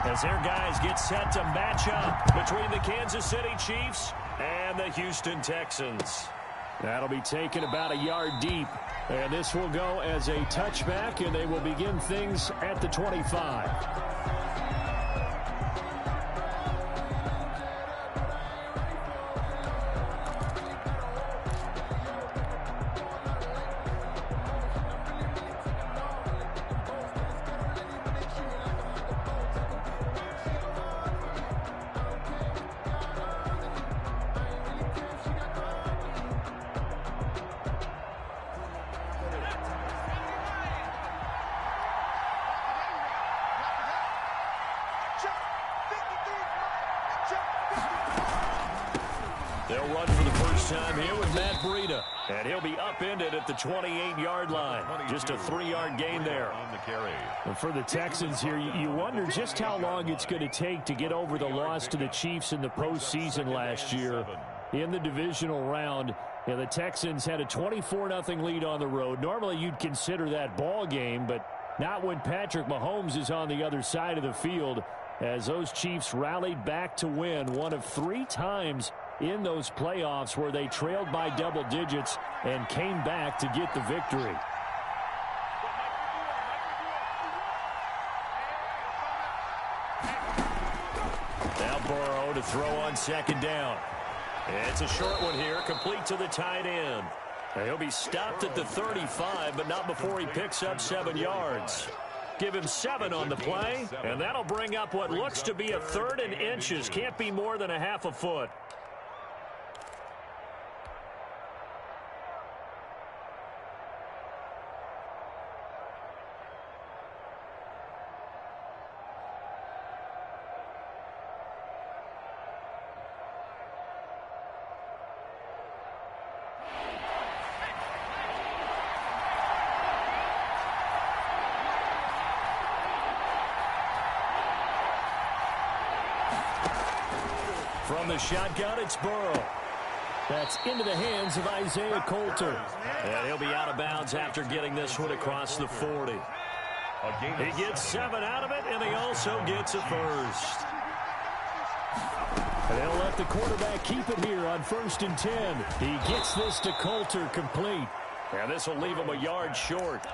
as their guys get set to match up between the Kansas City Chiefs and the Houston Texans. That'll be taken about a yard deep, and this will go as a touchback, and they will begin things at the 25. They'll run for the first time here with Matt Breida. And he'll be upended at the 28-yard line. Just a 3-yard gain there. And for the Texans here, you wonder just how long it's going to take to get over the loss to the Chiefs in the postseason last year. In the divisional round, the Texans had a 24-0 lead on the road. Normally you'd consider that ball game, but not when Patrick Mahomes is on the other side of the field, as those Chiefs rallied back to win one of 3 times in those playoffs where they trailed by double digits and came back to get the victory. Now Burrow to throw on second down. It's a short one here, complete to the tight end. He'll be stopped at the 35, but not before he picks up 7 yards. Give him 7 on the play, and that'll bring up what looks to be a 3rd and inches. Can't be more than a half a foot. From the shotgun, it's Burrow. That's into the hands of Isaiah Coulter. And he'll be out of bounds after getting this one across the 40. He gets 7 out of it, and he also gets a first. And they'll let the quarterback keep it here on 1st and 10. He gets this to Coulter complete. And this will leave him a yard short.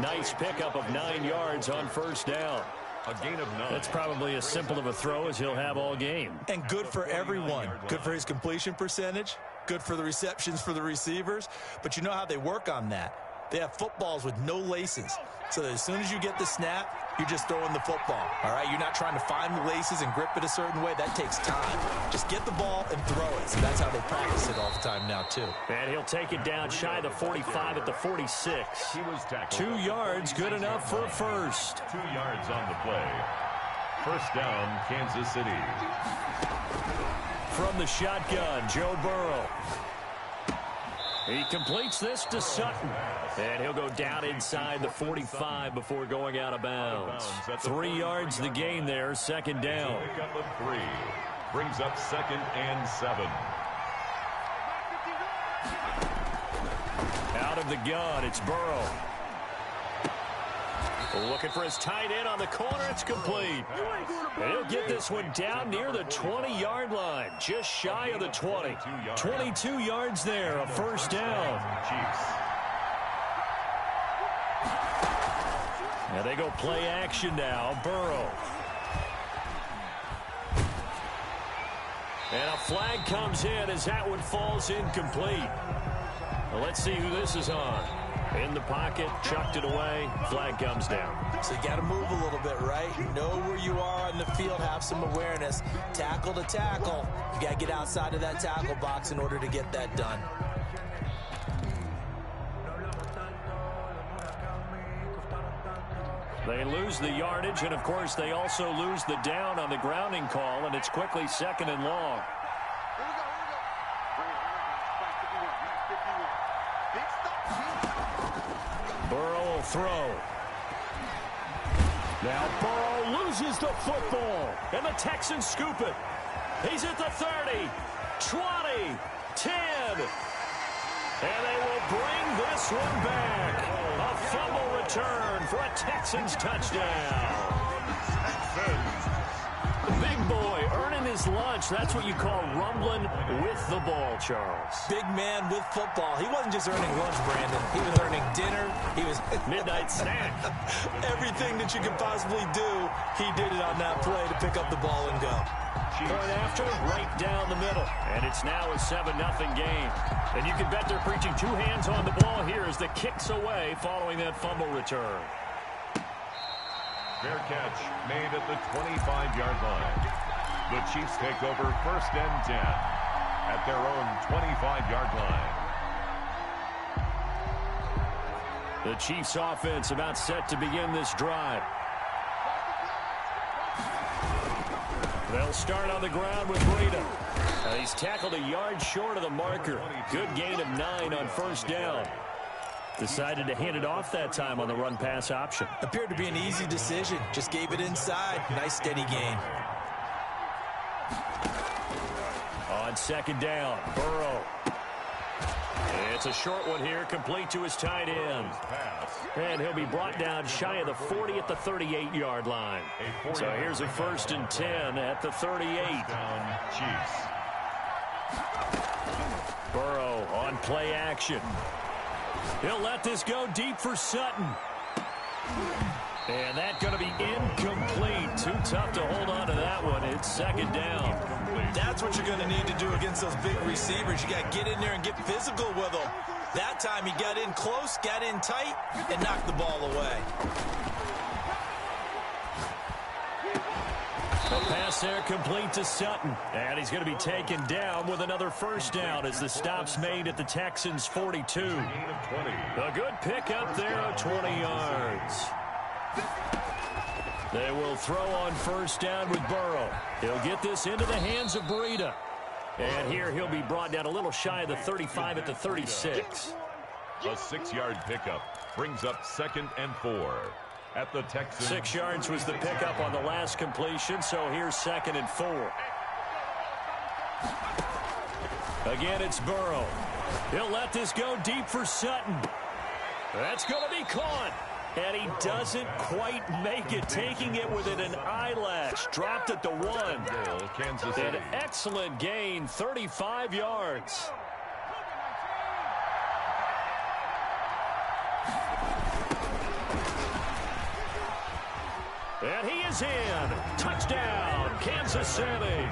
Nice pickup of 9 yards on 1st down. A gain of 9. That's probably as simple of a throw as he'll have all game. And good for everyone. Good for his completion percentage. Good for the receptions for the receivers. But you know how they work on that. They have footballs with no laces. So that as soon as you get the snap, you're just throwing the football. All right? You're not trying to find the laces and grip it a certain way. That takes time. Just get the ball and throw it. So that's how they practice it all the time now, too. And he'll take it down shy of the 45 at the 46. 2 yards, good enough for a first. 2 yards on the play. 1st down, Kansas City. From the shotgun, Joe Burrow. He completes this to Sutton. And he'll go down inside the 45 before going out of bounds. 3 yards the gain there, 2nd down. Pickup of 3. Brings up 2nd and 7. Out of the gun, it's Burrow. Looking for his tight end on the corner. It's complete. And he'll get this one down near the 20-yard line, just shy of the 20. 22 yards there, a 1st down. And they go play action now. Burrow. And a flag comes in as that one falls incomplete. Well, let's see who this is on. In the pocket, chucked it away, flag comes down. So you got to move a little bit, right? Know where you are on the field, have some awareness. Tackle to tackle. You got to get outside of that tackle box in order to get that done. They lose the yardage, and of course they also lose the down on the grounding call, and it's quickly 2nd and long. Burrow will throw. Now Burrow loses the football, and the Texans scoop it. He's at the 30, 20, 10, and they will bring this one back. A fumble return for a Texans touchdown. Texans his lunch. That's what you call rumbling with the ball, Charles. Big man with football. He wasn't just earning lunch, Brandon. He was earning dinner. He was midnight snack. Everything that you could possibly do, he did it on that play to pick up the ball and go. Point after, right down the middle. And it's now a 7-0 game. And you can bet they're preaching two hands on the ball here as the kick's away following that fumble return. Fair catch made at the 25-yard line. The Chiefs take over 1st and 10 at their own 25-yard line. The Chiefs offense about set to begin this drive. They'll start on the ground with Breida. He's tackled a yard short of the marker. Good gain of 9 on 1st down. Decided to hand it off that time on the run-pass option. Appeared to be an easy decision. Just gave it inside. Nice steady gain. On 2nd down, Burrow. It's a short one here, complete to his tight end. And he'll be brought down shy of the 40 at the 38-yard line. So here's a 1st and 10 at the 38. Chiefs. Burrow on play action. He'll let this go deep for Sutton. And that's going to be incomplete. Too tough to hold on to that one. It's 2nd down. That's what you're going to need to do against those big receivers. You got to get in there and get physical with them. That time he got in close, got in tight, and knocked the ball away. The pass there complete to Sutton. And he's going to be taken down with another 1st down as the stop's made at the Texans' 42. A good pickup there of 20 yards. They will throw on 1st down with Burrow. He'll get this into the hands of Breida. And here he'll be brought down a little shy of the 35 at the 36. A 6-yard pickup brings up 2nd and 4. At the Texans. 6 yards was the pickup on the last completion, so here's 2nd and 4. Again, it's Burrow. He'll let this go deep for Sutton. That's going to be caught. And he doesn't quite make it, taking it within an eyelash. Dropped at the 1. Kansas City. An excellent gain, 35 yards. And he is in. Touchdown, Kansas City.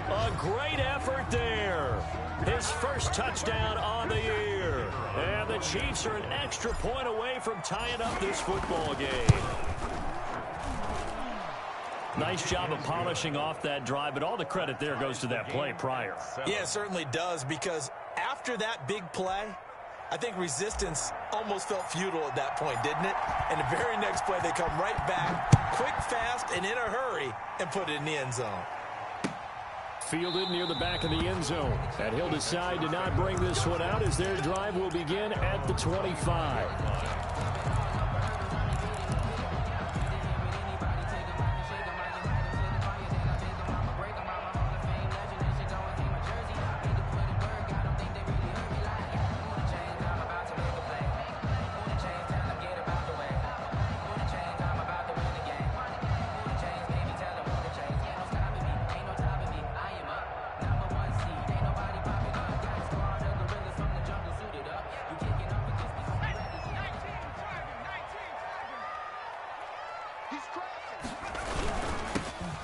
A great effort there. His first touchdown on the year. And the Chiefs are an extra point away from tying up this football game. Nice job of polishing off that drive, but all the credit there goes to that play prior. Yeah, it certainly does, because after that big play, I think resistance almost felt futile at that point, didn't it? And the very next play, they come right back, quick, fast, and in a hurry, and put it in the end zone. Fielded near the back of the end zone. And he'll decide to not bring this one out as their drive will begin at the 25.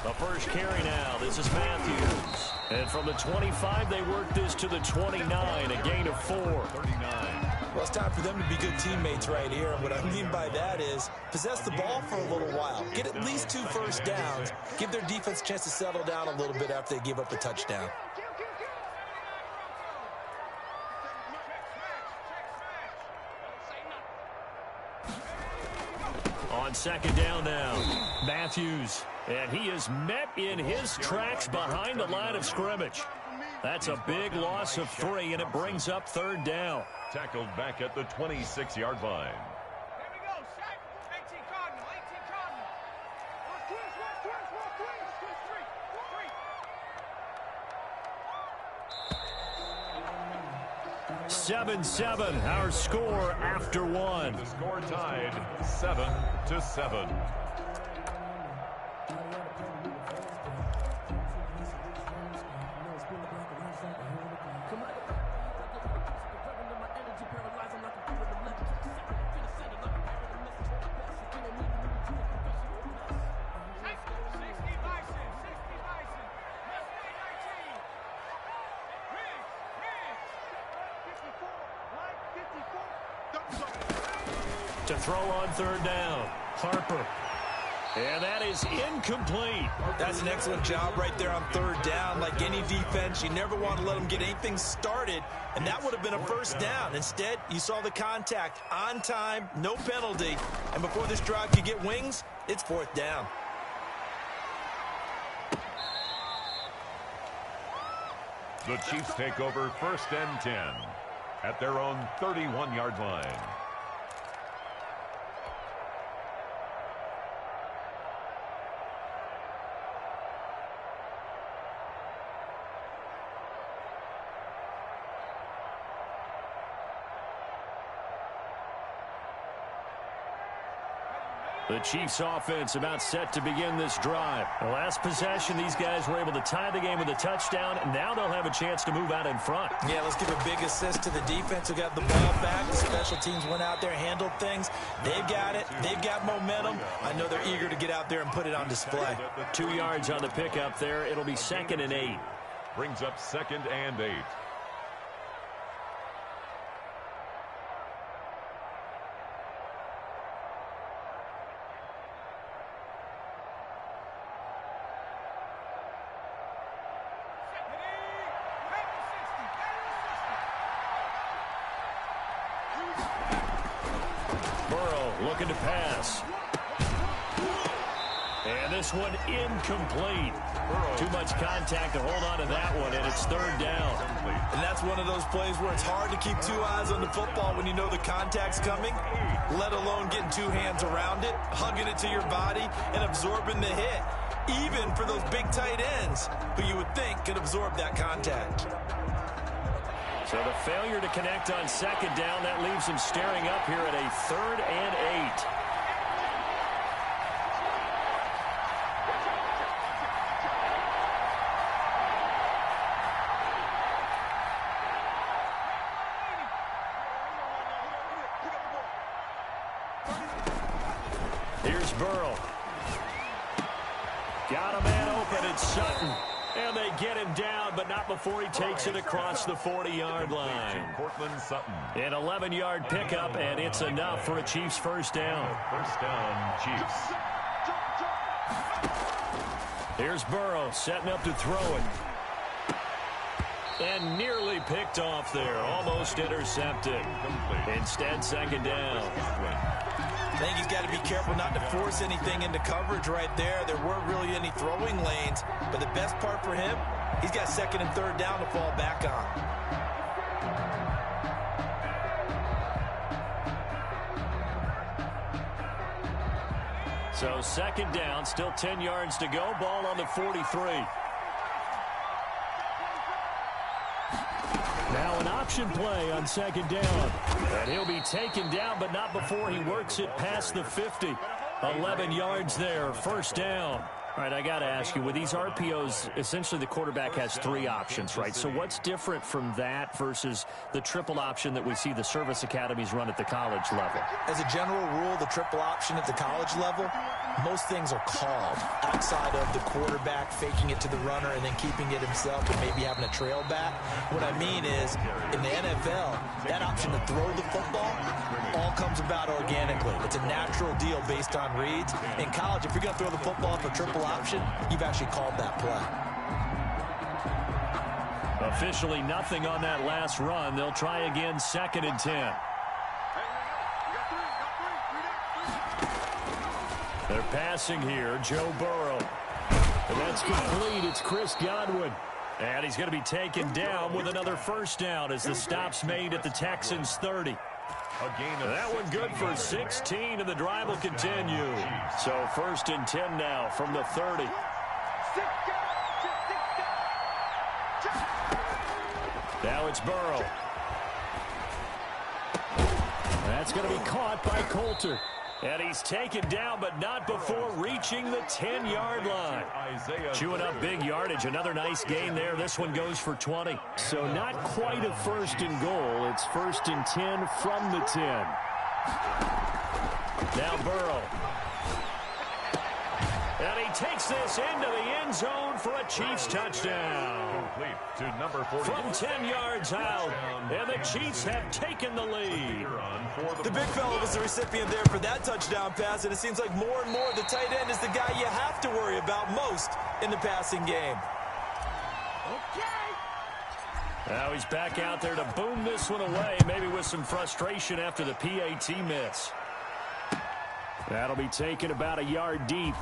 The first carry now. This is Matthews. And from the 25, they work this to the 29, a gain of 4. Well, it's time for them to be good teammates right here. And what I mean by that is possess the ball for a little while. Get at least 2 first downs. Give their defense a chance to settle down a little bit after they give up a touchdown. On 2nd down now, Matthews. And he is met in his tracks behind the line of scrimmage. That's a big loss of 3, and it brings up 3rd down. Tackled back at the 26-yard line. Seven, our score after 1. The score tied 7-7. To throw on third down. Harper. And that is incomplete. That's an excellent job right there on third down. Like any defense, you never want to let them get anything started, and that would have been a first down. Instead, you saw the contact on time, no penalty, and before this drive could get wings, it's fourth down. The Chiefs take over 1st and 10 at their own 31-yard line. The Chiefs offense about set to begin this drive. The last possession, these guys were able to tie the game with a touchdown, and now they'll have a chance to move out in front. Yeah, let's give a big assist to the defense who got the ball back. The special teams went out there, handled things. They've got it. They've got momentum. I know they're eager to get out there and put it on display. 2 yards on the pickup there. It'll be 2nd and 8. Brings up 2nd and 8. Looking to pass. And this one incomplete. Too much contact to hold on to that one, and it's 3rd down. And that's one of those plays where it's hard to keep 2 eyes on the football when you know the contact's coming, let alone getting 2 hands around it, hugging it to your body, and absorbing the hit, even for those big tight ends who you would think could absorb that contact. So the failure to connect on 2nd down, that leaves him staring up here at a 3rd and 8. Here's Burrow. Got a man open, it's Sutton. And they get him down, but not before he takes it across the 40-yard line. An 11-yard pickup, and it's enough for a Chiefs first down. First down, Chiefs. Here's Burrow setting up to throw it. And nearly picked off there. Almost intercepted. Instead, 2nd down. I think he's got to be careful not to force anything into coverage right there. There weren't really any throwing lanes, but the best part for him, he's got 2nd and 3rd down to fall back on. So 2nd down, still 10 yards to go. Ball on the 43. Now an option play on 2nd down. And he'll be taken down, but not before he works it past the 50. 11 yards there, first down. All right, I got to ask you, with these RPOs, essentially the quarterback has 3 options, right? So what's different from that versus the triple option that we see the service academies run at the college level? As a general rule, the triple option at the college level, most things are called outside of the quarterback faking it to the runner and then keeping it himself and maybe having a trail back. What I mean is, in the NFL, that option to throw the football all comes about organically. It's a natural deal based on reads. In college, if you're going to throw the football for triple option, you've actually called that play. Officially nothing on that last run. They'll try again, 2nd and 10. They're passing here, Joe Burrow. And that's complete. It's Chris Godwin. And he's going to be taken down with another first down as the stop's made at the Texans' 30. That one good for 16, and the drive will continue. So 1st and 10 now from the 30. Now it's Burrow. That's going to be caught by Coulter. And he's taken down, but not before reaching the 10-yard line. Chewing up big yardage. Another nice gain there. This one goes for 20. So not quite a 1st and goal. It's 1st and 10 from the 10. Now Burrow. And he takes Takes this into the end zone for a Chiefs touchdown. Complete to number 40. From 10 yards out, and the Chiefs have taken the lead. The big fella was the recipient there for that touchdown pass, and it seems like more and more the tight end is the guy you have to worry about most in the passing game. Now he's back out there to boom this one away, maybe with some frustration after the PAT miss. That'll be taken about a yard deep.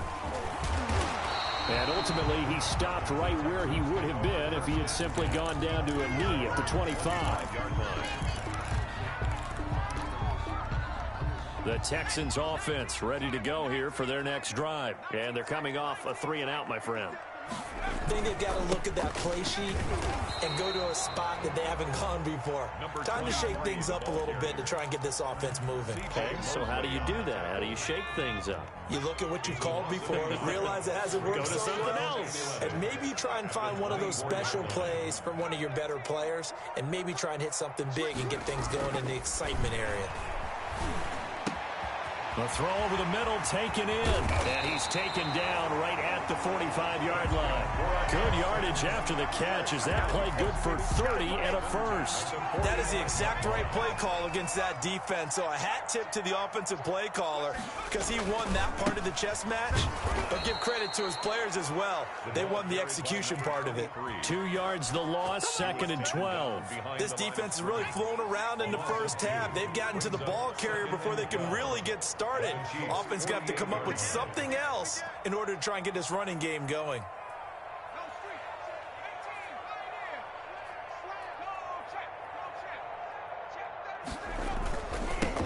And ultimately, he stopped right where he would have been if he had simply gone down to a knee at the 25. The Texans offense ready to go here for their next drive. And they're coming off a 3-and-out, my friend. I think they've got to look at that play sheet and go to a spot that they haven't gone before. Time to shake things up a little bit to try and get this offense moving. Okay, so how do you do that? How do you shake things up? You look at what you've called before, realize it hasn't worked Go to so something well, else. and maybe try and find one of those special plays from one of your better players, and maybe try and hit something big and get things going in the excitement area. The throw over the middle taken in, and he's taken down right at the 45-yard line. Good yardage after the catch. Is that play good for 30 and a first? That is the exact right play call against that defense. So a hat tip to the offensive play caller because he won that part of the chess match. But give credit to his players as well. They won the execution part of it. 2 yards the loss, 2nd and 12. This defense has really flown around in the first half. They've gotten to the ball carrier before they can really get started. Offense got to have to come up with something else in order to try and get this running game going.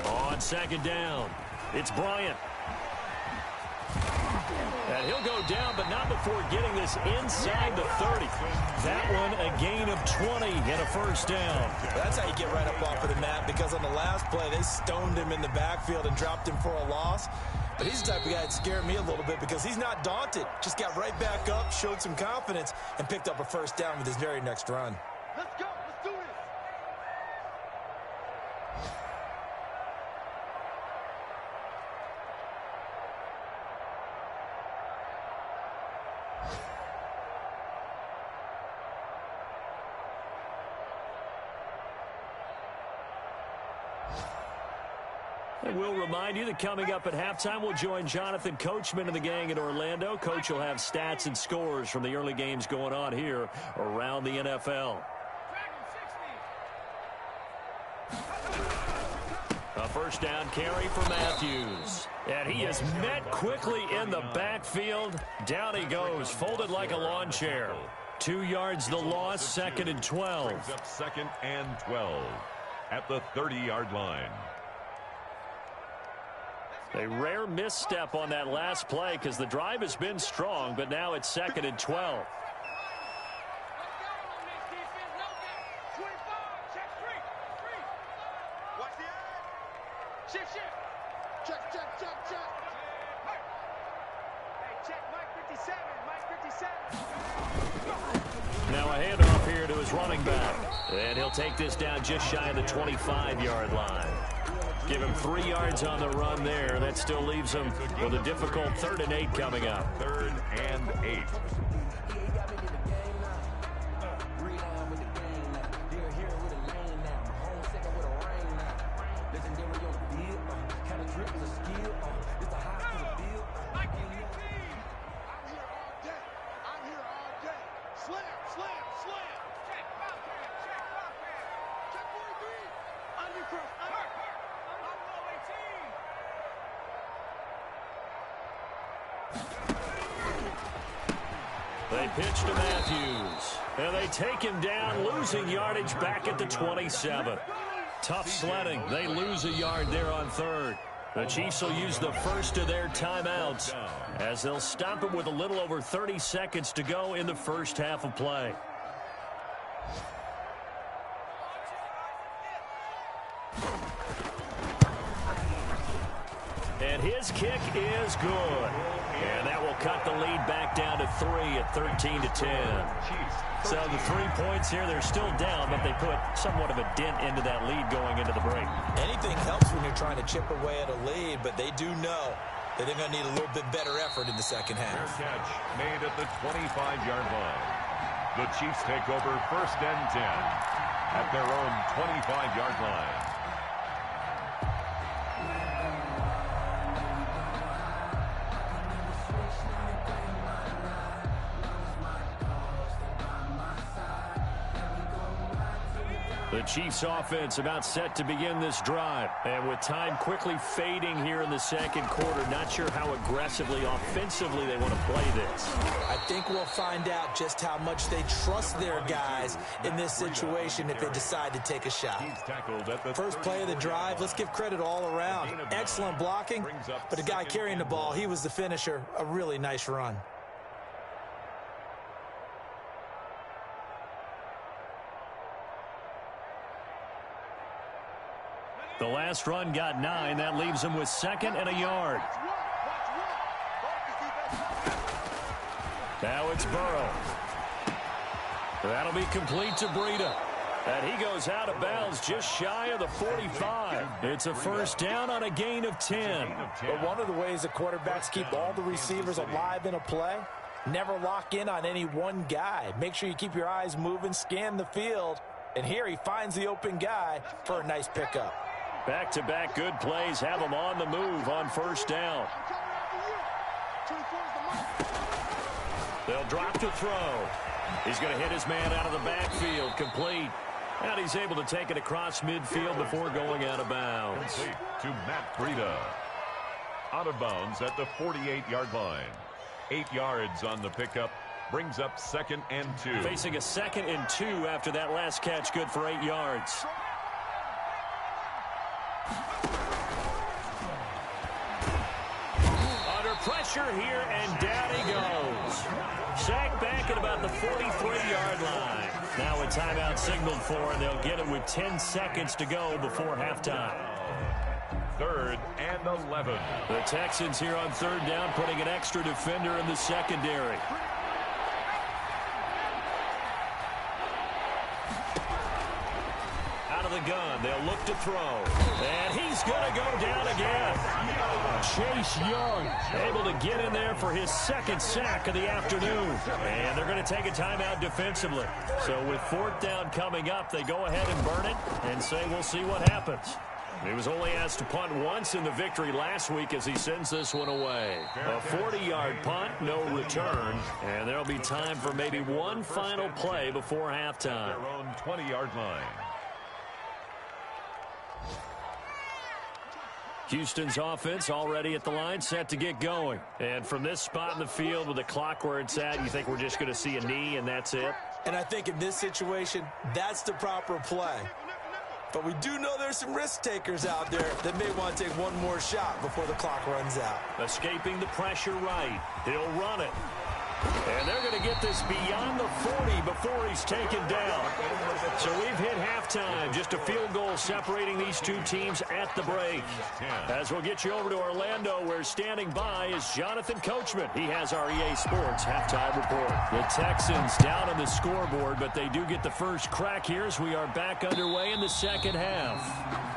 On 2nd down, it's Bryant. And he'll go down, but not before getting this inside the 30. That one a gain of 20 and a first down. That's how you get right up off of the mat, because on the last play, they stoned him in the backfield and dropped him for a loss. But he's the type of guy that scared me a little bit because he's not daunted. Just got right back up, showed some confidence, and picked up a first down with his very next run. Let's go. Let's do this. And we'll remind you that coming up at halftime, we'll join Jonathan Coachman and the gang in Orlando. Coach will have stats and scores from the early games going on here around the NFL. A first down carry for Matthews. And he is met quickly in the backfield. Down he goes, folded like a lawn chair. 2 yards the loss, 2nd and 12. Brings up 2nd and 12 at the 30-yard line. A rare misstep on that last play because the drive has been strong, but now it's 2nd and 12. Now a handoff here to his running back. And he'll take this down just shy of the 25-yard line. Give him 3 yards on the run there. That still leaves him with a difficult 3rd and 8 coming up. 3rd and 8. They pitch to Matthews. And they take him down, losing yardage back at the 27. Tough sledding. They lose a yard there on 3rd. The Chiefs will use the first of their timeouts as they'll stop it with a little over 30 seconds to go in the first half of play. And his kick is good. And that will cut the lead back down to 3 at 13-10. So the 3 points here, they're still down, but they put somewhat of a dent into that lead going into the break. Anything helps when you're trying to chip away at a lead, but they do know They're going to need a little bit better effort in the second half. Fair catch made at the 25-yard line. The Chiefs take over 1st and 10 at their own 25-yard line. The Chiefs offense about set to begin this drive. And with time quickly fading here in the second quarter, not sure how aggressively, offensively they want to play this. I think we'll find out just how much they trust their guys in this situation if they decide to take a shot. First play of the drive, let's give credit all around. Excellent blocking, but the guy carrying the ball, he was the finisher. A really nice run. The last run got 9. That leaves him with 2nd and a yard. Now it's Burrow. That'll be complete to Breida. And he goes out of bounds just shy of the 45. It's a first down on a gain of 10. But one of the ways the quarterbacks keep all the receivers alive in a play, never lock in on any one guy. Make sure you keep your eyes moving, scan the field. And here he finds the open guy for a nice pickup. Back-to-back good plays have him on the move on first down. They'll drop to throw. He's going to hit his man out of the backfield, complete. And he's able to take it across midfield before going out of bounds. Complete to Matt Breida. Out of bounds at the 48-yard line. 8 yards on the pickup. Brings up 2nd and 2. Facing a 2nd and 2 after that last catch, good for 8 yards. Under pressure here, and down he goes. Sacked back at about the 43-yard line. Now a timeout signaled for, and they'll get it with 10 seconds to go before halftime. 3rd and 11. The Texans here on 3rd down, putting an extra defender in the secondary. The gun. They'll look to throw. And he's going to go down again. Chase Young able to get in there for his 2nd sack of the afternoon. And they're going to take a timeout defensively. So with 4th down coming up, they go ahead and burn it and say we'll see what happens. He was only asked to punt once in the victory last week as he sends this one away. A 40-yard punt, no return. And there'll be time for maybe one final play before halftime. Their own 20-yard line. Houston's offense already at the line, set to get going. And from this spot in the field with the clock where it's at, you think we're just going to see a knee and that's it? And I think in this situation, that's the proper play. But we do know there's some risk takers out there that may want to take one more shot before the clock runs out. Escaping the pressure right. He'll run it. And they're going to get this beyond the 40 before he's taken down. So we've hit halftime. Just a field goal separating these two teams at the break. As we'll get you over to Orlando, where standing by is Jonathan Coachman. He has our EA Sports halftime report. The Texans down on the scoreboard, but they do get the first crack here as we are back underway in the second half.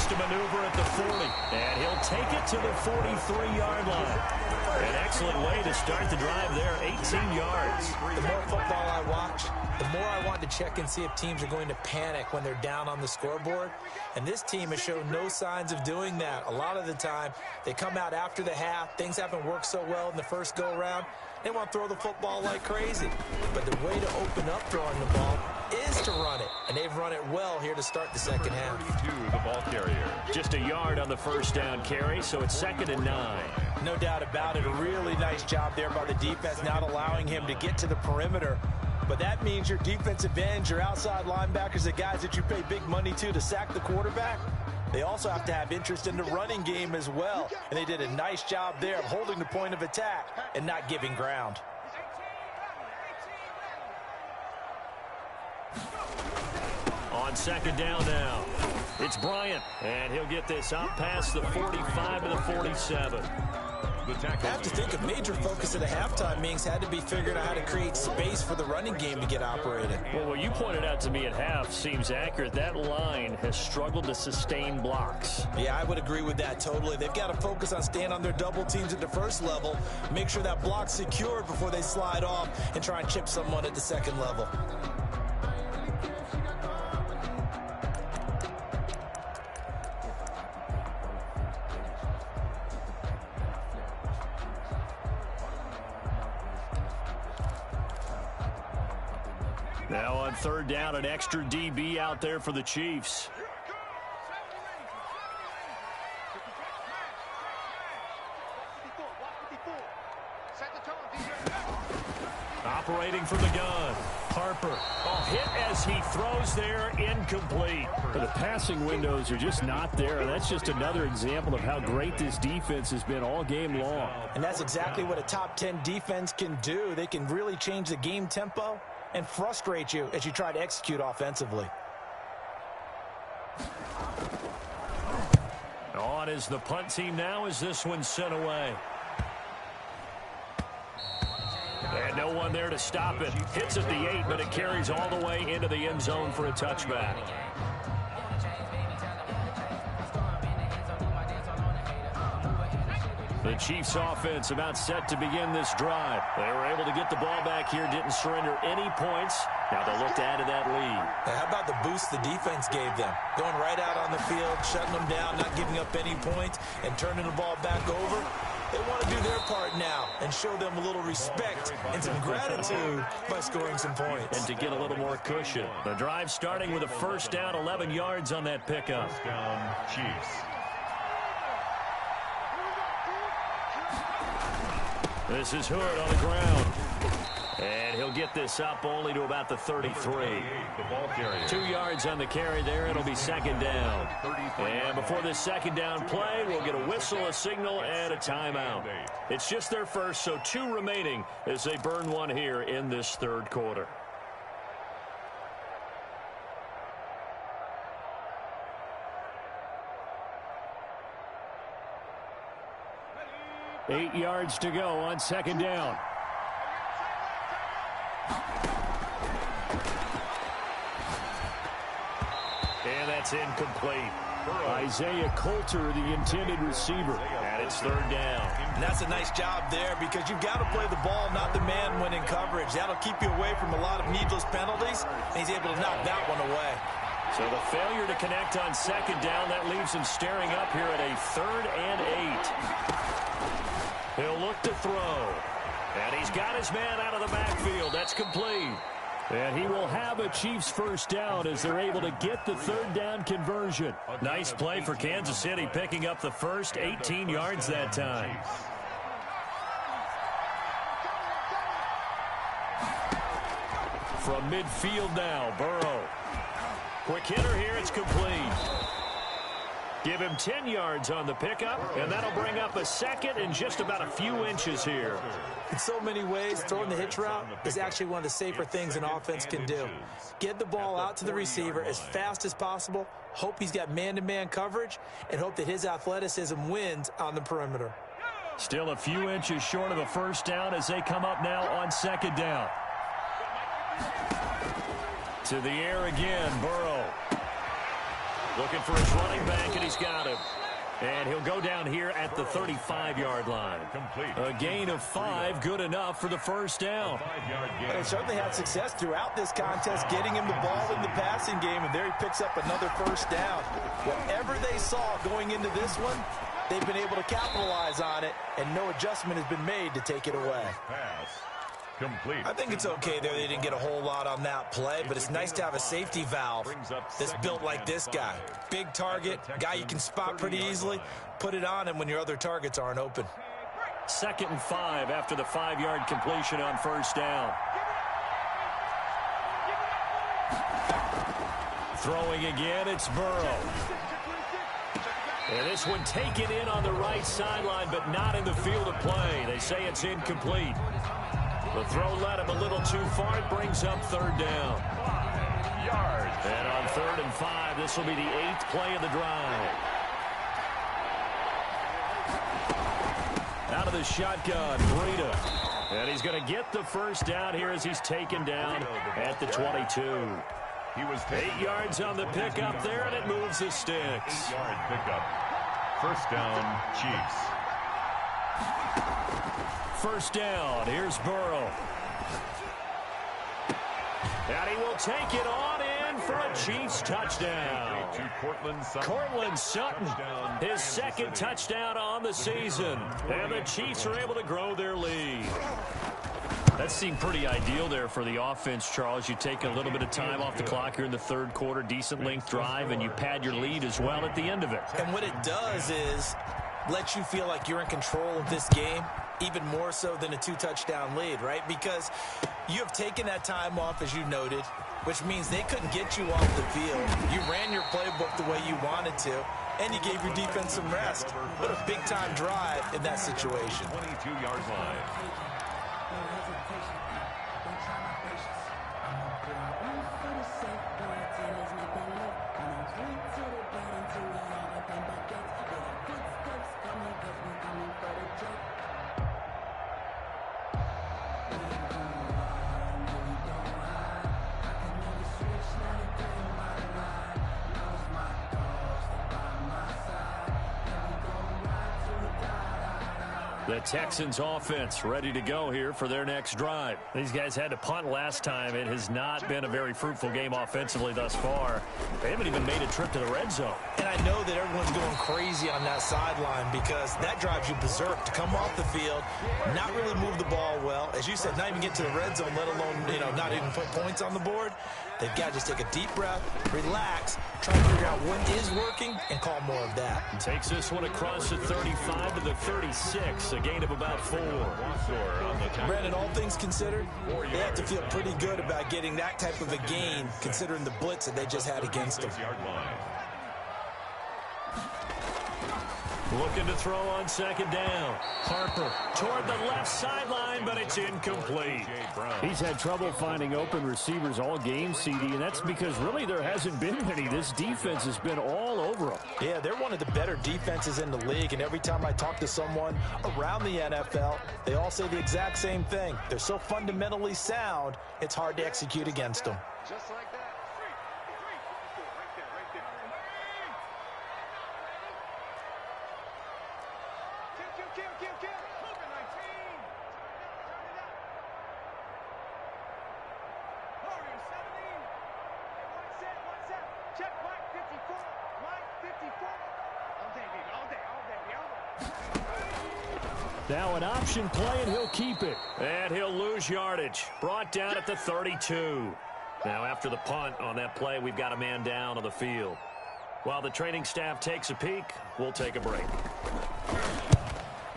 To maneuver at the 40, and he'll take it to the 43-yard line. An excellent way to start the drive there, 18 yards. The more football I watch, the more I want to check and see if teams are going to panic when they're down on the scoreboard. And this team has shown no signs of doing that. A lot of the time, they come out after the half. Things haven't worked so well in the first go-around. They want to throw the football like crazy. But the way to open up throwing the ball is to run it. And they've run it well here to start the second half. The ball carrier. Just a yard on the first down carry, so it's 2nd and 9. No doubt about it. A really nice job there by the defense, not allowing him to get to the perimeter. But that means your defensive ends, your outside linebackers, the guys that you pay big money to sack the quarterback, they also have to have interest in the running game as well. And they did a nice job there of holding the point of attack and not giving ground. On On second down now, it's Bryant, and he'll get this up past the 45 to the 47. I have to think a major focus at the halftime meetings had to be figuring out how to create space for the running game to get operated. Well, what you pointed out to me at half seems accurate. That line has struggled to sustain blocks. Yeah, I would agree with that totally. They've got to focus on staying on their double teams at the first level, make sure that block's secured before they slide off and try and chip someone at the second level. Now on third down, an extra DB out there for the Chiefs. Operating from the gun. Harper. Hit as he throws there, incomplete. The passing windows are just not there. That's just another example of how great this defense has been all game long. And that's exactly what a top 10 defense can do. They can really change the game tempo and frustrate you as you try to execute offensively. On is the punt team now as this one's sent away. And no one there to stop it. Hits at the 8, but it carries all the way into the end zone for a touchback. The Chiefs offense about set to begin this drive. They were able to get the ball back here, didn't surrender any points. Now they'll look to add to that lead. How about the boost the defense gave them? Going right out on the field, shutting them down, not giving up any points, and turning the ball back over. They want to do their part now and show them a little respect and some gratitude by scoring some points. And to get a little more cushion. The drive starting with a first down, 11 yards on that pickup. First down, Chiefs. This is Hood on the ground. And he'll get this up only to about the 33. The ball carrier. 2 yards on the carry there. It'll be second down. And before this second down play, we'll get a whistle, a signal, and a timeout. It's just their first, so 2 remaining as they burn one here in this third quarter. Eight yards to go on second down. And that's incomplete. Isaiah Coulter, the intended receiver. And it's third down. And that's a nice job there because you've got to play the ball, not the man when in coverage. That'll keep you away from a lot of needless penalties, and he's able to knock that one away. So the failure to connect on second down, that leaves him staring up here at a 3rd and 8. He'll look to throw. And he's got his man out of the backfield. That's complete. And he will have a Chiefs first down as they're able to get the third down conversion. Nice play for Kansas City, picking up the first, 18 yards that time. From midfield now, Burrow. Quick hitter here, it's complete. Give him 10 yards on the pickup, and that'll bring up a second in just about a few inches here. In so many ways, throwing the hitch route is actually one of the safer things an offense can do. Get the ball out to the receiver as fast as possible, hope he's got man-to-man coverage, and hope that his athleticism wins on the perimeter. Still a few inches short of a first down as they come up now on second down. To the air again, Burrow. Looking for his running back, and he's got him. And he'll go down here at the 35-yard line. A gain of 5, good enough for the first down. They certainly had success throughout this contest, getting him the ball in the passing game, and there he picks up another first down. Whatever they saw going into this one, they've been able to capitalize on it, and no adjustment has been made to take it away. Complete. I think it's okay there. They didn't get a whole lot on that play, but it's nice to have a safety valve that's built like this guy. Big target, guy you can spot pretty easily. Put it on him when your other targets aren't open. 2nd and 5 after the 5-yard completion on first down. Throwing again, it's Burrow. And this one taken in on the right sideline, but not in the field of play. They say it's incomplete. The throw led him a little too far. It brings up third down. yards. And on 3rd and 5, this will be the 8th play of the drive. Out of the shotgun, Breida. And he's going to get the first down here as he's taken down at the 22. He was 8 yards on the pickup there, and it moves the sticks. 8-yard pickup. First down, Chiefs. First down, here's Burrow. And he will take it on in for a Chiefs touchdown. Cortland Sutton, his second touchdown on the season. And the Chiefs are able to grow their lead. That seemed pretty ideal there for the offense, Charles. You take a little bit of time off the clock here in the 3rd quarter, decent length drive, and you pad your lead as well at the end of it. And what it does is let you feel like you're in control of this game, even more so than a 2-touchdown lead, right? Because you have taken that time off, as you noted, which means they couldn't get you off the field. You ran your playbook the way you wanted to, and you gave your defense some rest. What a big-time drive in that situation. 22-yard line. The Texans offense ready to go here for their next drive. These guys had to punt last time. It has not been a very fruitful game offensively thus far. They haven't even made a trip to the red zone. And I know that everyone's going crazy on that sideline because that drives you berserk to come off the field, not really move the ball well. As you said, not even get to the red zone, let alone, not even put points on the board. They've got to just take a deep breath, relax, try to figure out what is working, and call more of that. Takes this one across the 35 to the 36, a gain of about 4. Brandon, all things considered, they have to feel pretty good about getting that type of a gain, considering the blitz that they just had against them. Looking to throw on 2nd down. Harper toward the left sideline, but it's incomplete. He's had trouble finding open receivers all game, CD, and that's because really there hasn't been many. This defense has been all over them. Yeah, they're one of the better defenses in the league, and every time I talk to someone around the NFL, they all say the exact same thing. They're so fundamentally sound, it's hard to execute against them. Just like that. Now an option play, and he'll keep it. And he'll lose yardage. Brought down at the 32. Now after the punt on that play, we've got a man down on the field. While the training staff takes a peek, we'll take a break.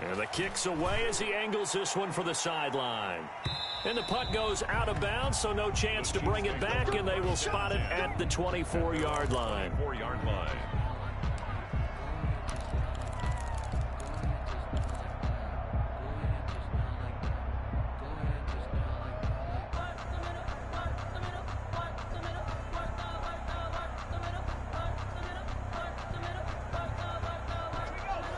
And the kick's away as he angles this one for the sideline. And the punt goes out of bounds, so no chance to bring it back, and they will spot it at the 24-yard line. 4-yard line.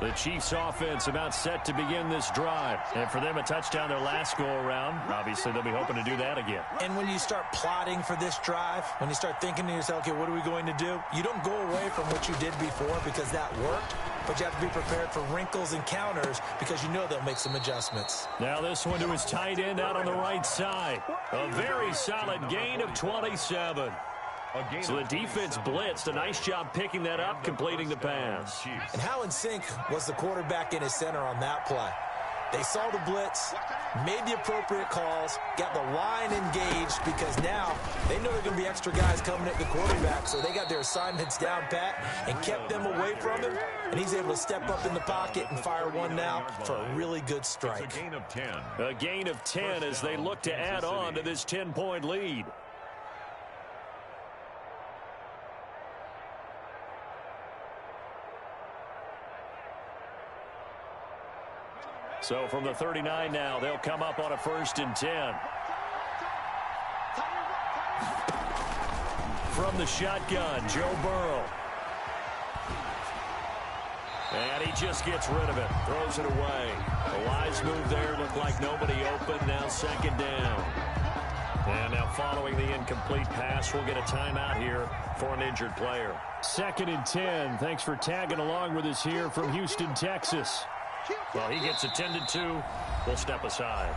The Chiefs offense about set to begin this drive. And for them, a touchdown their last go-around. Obviously, they'll be hoping to do that again. And when you start plotting for this drive, when you start thinking to yourself, okay, what are we going to do? You don't go away from what you did before because that worked, but you have to be prepared for wrinkles and counters because you know they'll make some adjustments. Now this one to his tight end out on the right side. A very solid gain of 27. So the defense blitzed. A nice job picking that up, completing the pass. And how in sync was the quarterback in his center on that play? They saw the blitz, made the appropriate calls, got the line engaged because now they know there are going to be extra guys coming at the quarterback, so they got their assignments down pat and kept them away from him, and he's able to step up in the pocket and fire one now for a really good strike. It's a gain of 10. A gain of 10 as they look to add on to this 10-point lead. So from the 39 now, they'll come up on a 1st and 10. from the shotgun, Joe Burrow. And he just gets rid of it, throws it away. A wise move there, looked like nobody open, now second down. And now following the incomplete pass, we'll get a timeout here for an injured player. 2nd and 10. Thanks for tagging along with us here from Houston, Texas. Well, he gets attended to. We'll step aside.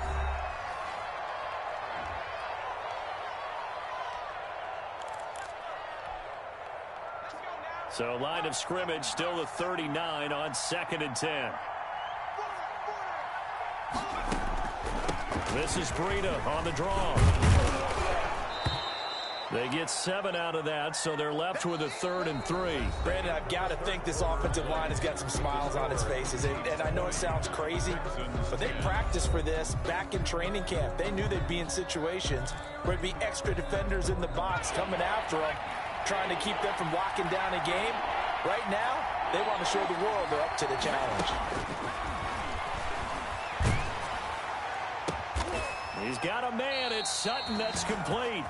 So line of scrimmage still the 39 on 2nd and 10. This is Breida on the draw. They get 7 out of that, so they're left with a 3rd and 3. Brandon, I've got to think this offensive line has got some smiles on its faces. And I know it sounds crazy, but they practiced for this back in training camp. They knew they'd be in situations where there'd be extra defenders in the box coming after them, trying to keep them from locking down a game. Right now, they want to show the world they're up to the challenge. He's got a man. It's Sutton. That's complete.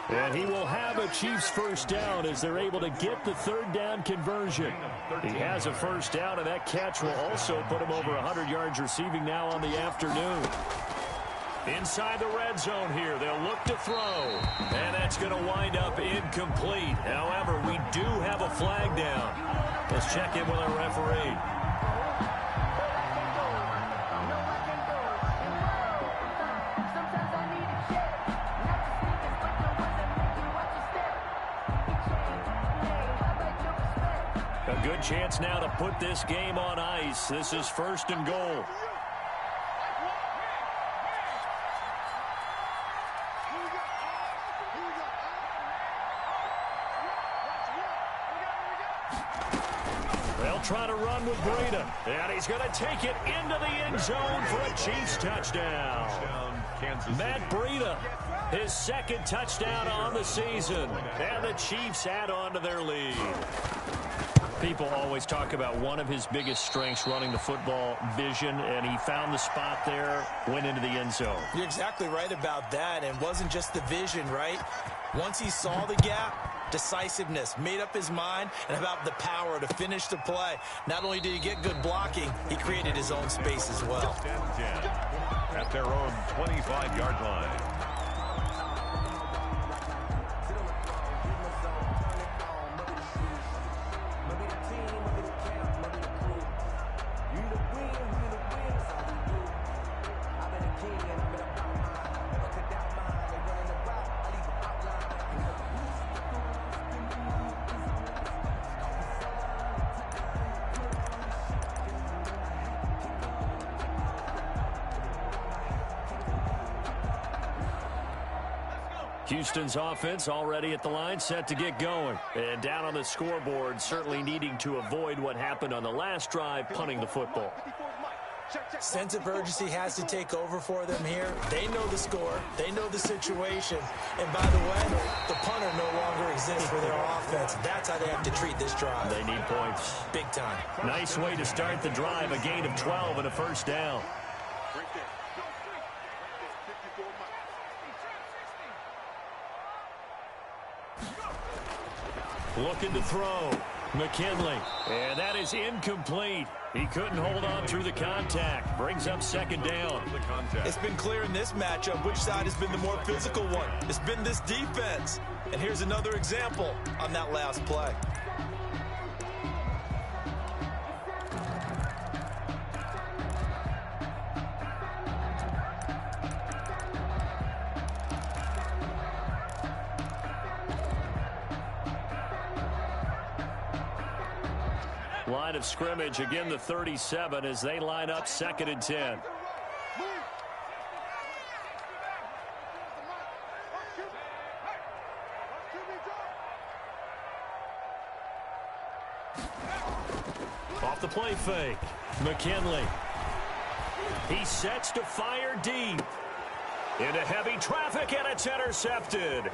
And he will have a Chiefs first down as they're able to get the 3rd down conversion. He has a first down, and that catch will also put him over 100 yards receiving now on the afternoon. Inside the red zone here, they'll look to throw. And that's going to wind up incomplete. However, we do have a flag down. Let's check in with our referee. A good chance now to put this game on ice. This is 1st and goal. They'll try to run with Breida. And he's going to take it into the end zone for a Chiefs touchdown. Matt Breida, his 2nd touchdown on the season. And the Chiefs add on to their lead. People always talk about one of his biggest strengths, running the football, vision, and he found the spot there, went into the end zone. You're exactly right about that, and wasn't just the vision, right? Once he saw the gap, decisiveness, made up his mind, and about the power to finish the play. Not only did he get good blocking, he created his own space as well. At their own 25-yard line. Houston's offense already at the line, set to get going. And down on the scoreboard, certainly needing to avoid what happened on the last drive, punting the football. Sense of urgency has to take over for them here. They know the score. They know the situation. And by the way, the punter no longer exists for their offense. That's how they have to treat this drive. They need points. Big time. Nice way to start the drive. A gain of 12 and a first down. Looking to throw. McKinley. And that is incomplete. He couldn't hold on through the contact. Brings up 2nd down. It's been clear in this matchup which side has been the more physical one. It's been this defense. And here's another example on that last play. Line of scrimmage, again the 37 as they line up 2nd and 10. Off the play fake, McKinley. He sets to fire deep. Into heavy traffic, and it's intercepted.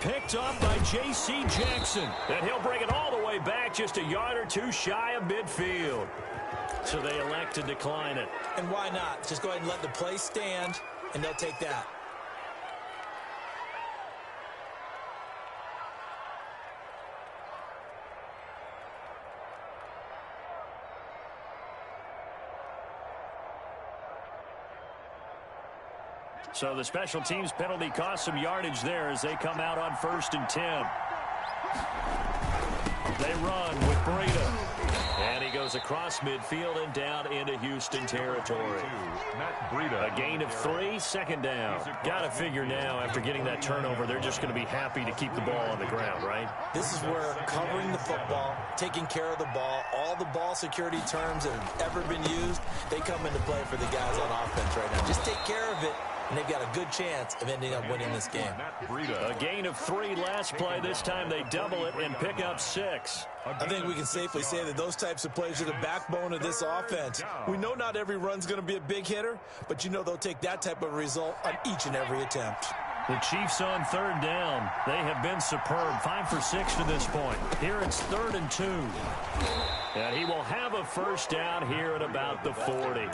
Picked up by J.C. Jackson. And he'll bring it all the way back, just a yard or two shy of midfield. So they elect to decline it. And why not? Just go ahead and let the play stand, and they'll take that. So the special teams penalty cost some yardage there as they come out on 1st and 10. They run with Breida. And he goes across midfield and down into Houston territory. A gain of 3, 2nd down. Got to figure now, after getting that turnover, they're just going to be happy to keep the ball on the ground, right? This is where covering the football, taking care of the ball, all the ball security terms that have ever been used, they come into play for the guys on offense right now. Just take care of it, and they've got a good chance of ending up winning this game. A gain of 3 last play. This time they double it and pick up 6. I think we can safely say that those types of plays are the backbone of this offense. We know not every run's going to be a big hitter, but you know they'll take that type of result on each and every attempt. The Chiefs on 3rd down. They have been superb. 5 for 6 to this point. Here it's 3rd and 2. And he will have a 1st down here at about the 40.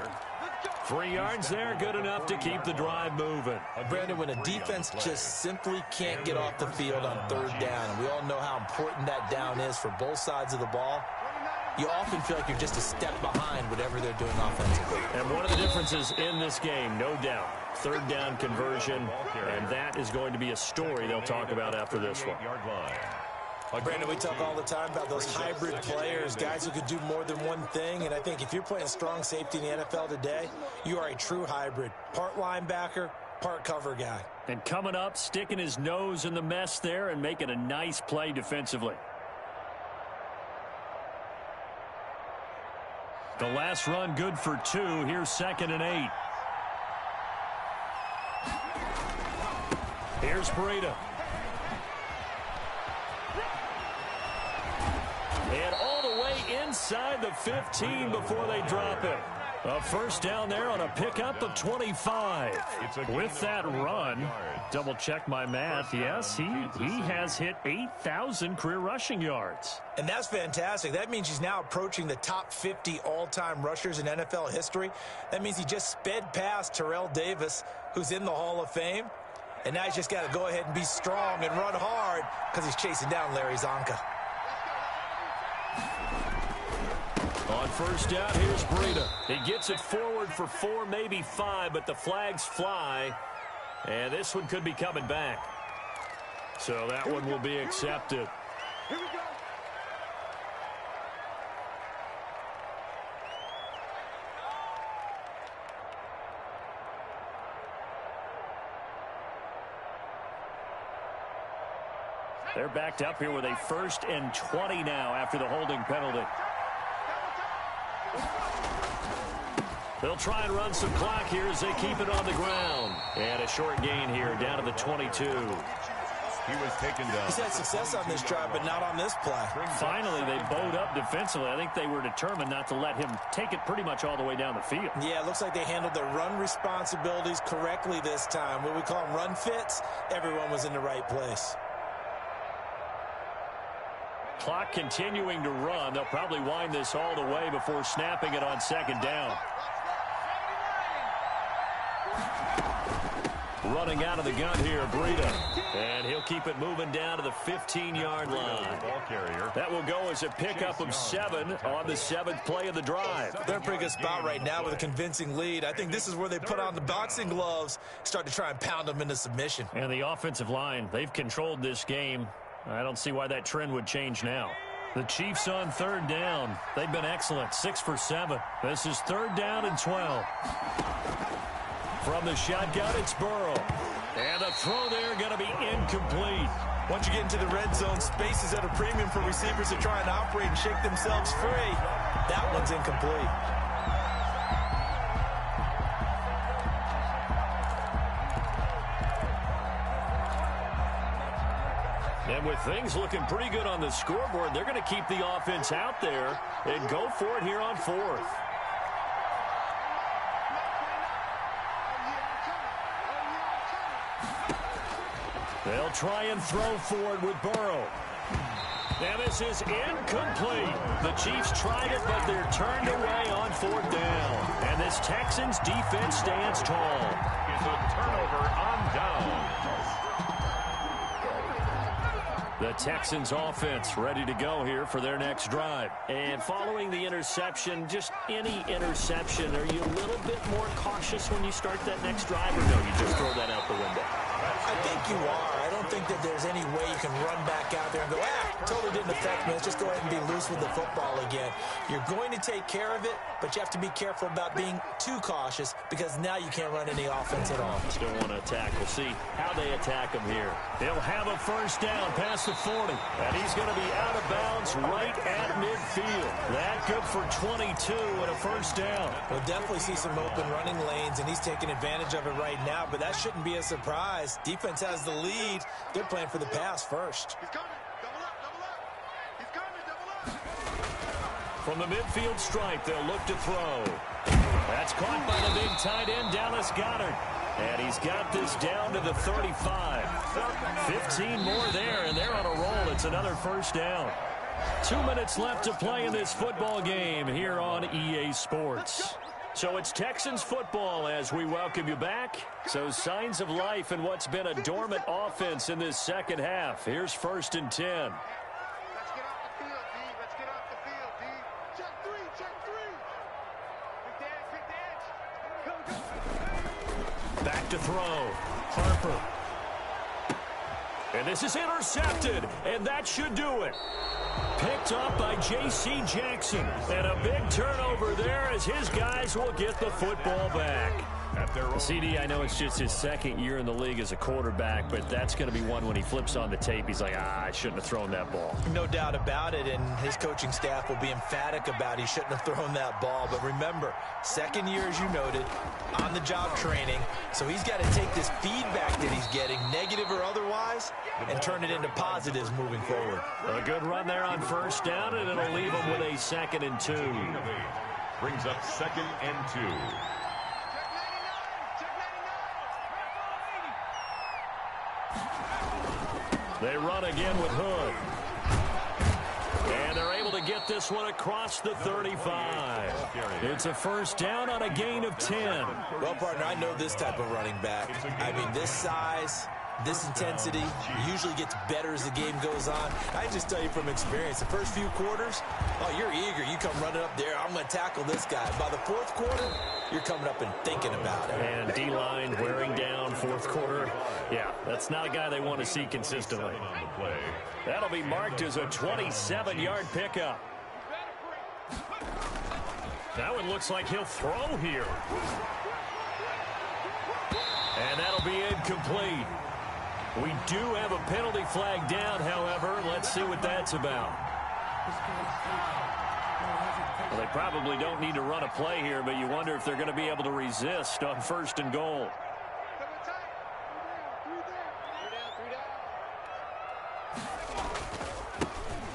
3 yards there, good enough to keep the drive moving. Brandon, when a defense just simply can't get off the field on 3rd down, and we all know how important that down is for both sides of the ball, you often feel like you're just a step behind whatever they're doing offensively. And one of the differences in this game, no doubt, 3rd down conversion, and that is going to be a story they'll talk about after this one. Brandon, we talk all the time about those hybrid players, guys who could do more than one thing, and I think if you're playing strong safety in the NFL today, you are a true hybrid. Part linebacker, part cover guy. And coming up, sticking his nose in the mess there and making a nice play defensively. The last run good for 2. Here's 2nd and 8. Here's Breida. And all the way inside the 15 before they drop it. A 1st down there on a pickup of 25. With that run, double check my math. Yes, he has hit 8,000 career rushing yards. And that's fantastic. That means he's now approaching the top 50 all-time rushers in NFL history. That means he just sped past Terrell Davis, who's in the Hall of Fame. And now he's just got to go ahead and be strong and run hard because he's chasing down Larry Zonka. On 1st down, here's Breida. He gets it forward for 4, maybe 5, but the flags fly. And this one could be coming back. So that one will be accepted. Here we go. They're backed up here with a 1st and 20 now after the holding penalty. They'll try and run some clock here as they keep it on the ground. And a short gain here down to the 22. He was taken down. He's had success on this drive, but not on this play. Finally, they bowed up defensively. I think they were determined not to let him take it pretty much all the way down the field. Yeah, it looks like they handled their run responsibilities correctly this time. What we call them run fits, everyone was in the right place. Clock continuing to run. They'll probably wind this all the way before snapping it on 2nd down. Running out of the gun here, Breida. And he'll keep it moving down to the 15-yard line. That will go as a pickup of 7 on the 7th play of the drive. They're in a pretty good spot right now with a convincing lead. I think this is where they put on the boxing gloves, start to try and pound them into submission. And the offensive line, they've controlled this game. I don't see why that trend would change now. The Chiefs on 3rd down. They've been excellent, 6 for 7. This is 3rd down and 12. From the shotgun, it's Burrow. And the throw there going to be incomplete. Once you get into the red zone, space is at a premium for receivers to try and operate and shake themselves free. That one's incomplete. And with things looking pretty good on the scoreboard, they're going to keep the offense out there and go for it here on 4th. They'll try and throw forward with Burrow. And this is incomplete. The Chiefs tried it, but they're turned away on 4th down. And this Texans defense stands tall. It's a turnover on down. The Texans offense ready to go here for their next drive. And following the interception, just any interception, are you a little bit more cautious when you start that next drive, or no, you just throw that out the window? I think you are. I don't think that there's any way you can run back out there and go, totally didn't affect me. Let's just go ahead and be loose with the football again. You're going to take care of it, but you have to be careful about being too cautious because now you can't run any offense at all. Still want to attack. We'll see how they attack him here. He'll have a first down past the 40, and he's going to be out of bounds right at midfield. That good for 22 and a first down. We'll definitely see some open running lanes, and he's taking advantage of it right now, but that shouldn't be a surprise. Defense has the lead. They're playing for the pass first. He's coming. Double up, double up. He's coming, double up. From the midfield stripe, they'll look to throw. That's caught by the big tight end, Dallas Goedert. And he's got this down to the 35. 15 more there, and they're on a roll. It's another first down. 2 minutes left to play in this football game here on EA Sports. So it's Texans football as we welcome you back. So signs of life in what's been a dormant offense in this second half. Here's 1st and 10. Let's get off the field, D. Let's get off the field, D. Check three, check three. Quick the edge, Back to throw. Harper. And this is intercepted, and that should do it. Picked up by J.C. Jackson. And a big turnover there as his guys will get the football back. CD, I know it's just his second year in the league as a quarterback, but that's going to be one when he flips on the tape. He's like, I shouldn't have thrown that ball. No doubt about it, and his coaching staff will be emphatic about he shouldn't have thrown that ball. But remember, second year, as you noted, on-the-job training, so he's got to take this feedback that he's getting, negative or otherwise, and turn it into positives moving forward. A good run there on first down, and it'll leave him with a 2nd and 2. Brings up 2nd and 2. They run again with Hood. And they're able to get this one across the 35. It's a first down on a gain of 10. Well, partner, I know this type of running back. I mean, this size, this intensity usually gets better as the game goes on. I just tell you from experience, the first few quarters, you're eager. You come running up there, I'm going to tackle this guy. By the 4th quarter, you're coming up and thinking about it. And D-line wearing down 4th quarter. Yeah, that's not a guy they want to see consistently. That'll be marked as a 27-yard pickup. That one looks like he'll throw here. And that'll be incomplete. We do have a penalty flag down, however. Let's see what that's about. Well, they probably don't need to run a play here, but you wonder if they're going to be able to resist on 1st and goal.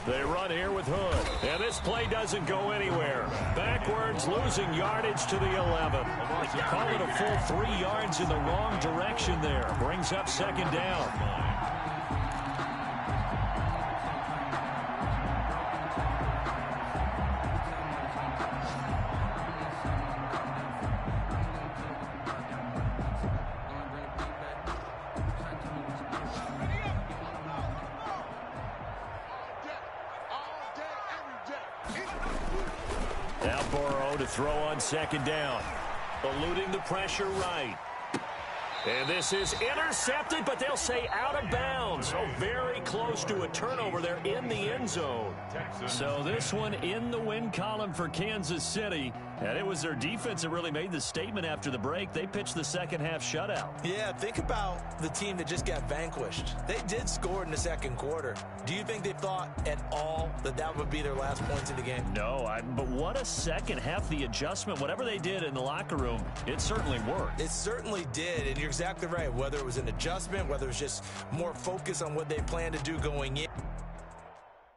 They run here with Hood. And this play doesn't go anywhere. Backwards, losing yardage to the 11. Call it a full 3 yards in the wrong direction there. Brings up 2nd down. Now Burrow to throw on 2nd down. Eluding the pressure right. And this is intercepted, but they'll say out of bounds. Oh, very close to a turnover there in the end zone. So this one in the win column for Kansas City. And it was their defense that really made the statement after the break. They pitched the second half shutout. Yeah, think about the team that just got vanquished. They did score in the 2nd quarter. Do you think they thought at all that that would be their last points in the game? No, but what a second half. The adjustment, whatever they did in the locker room, it certainly worked. It certainly did, and you're exactly right. Whether it was an adjustment, whether it was just more focus on what they planned to do going in.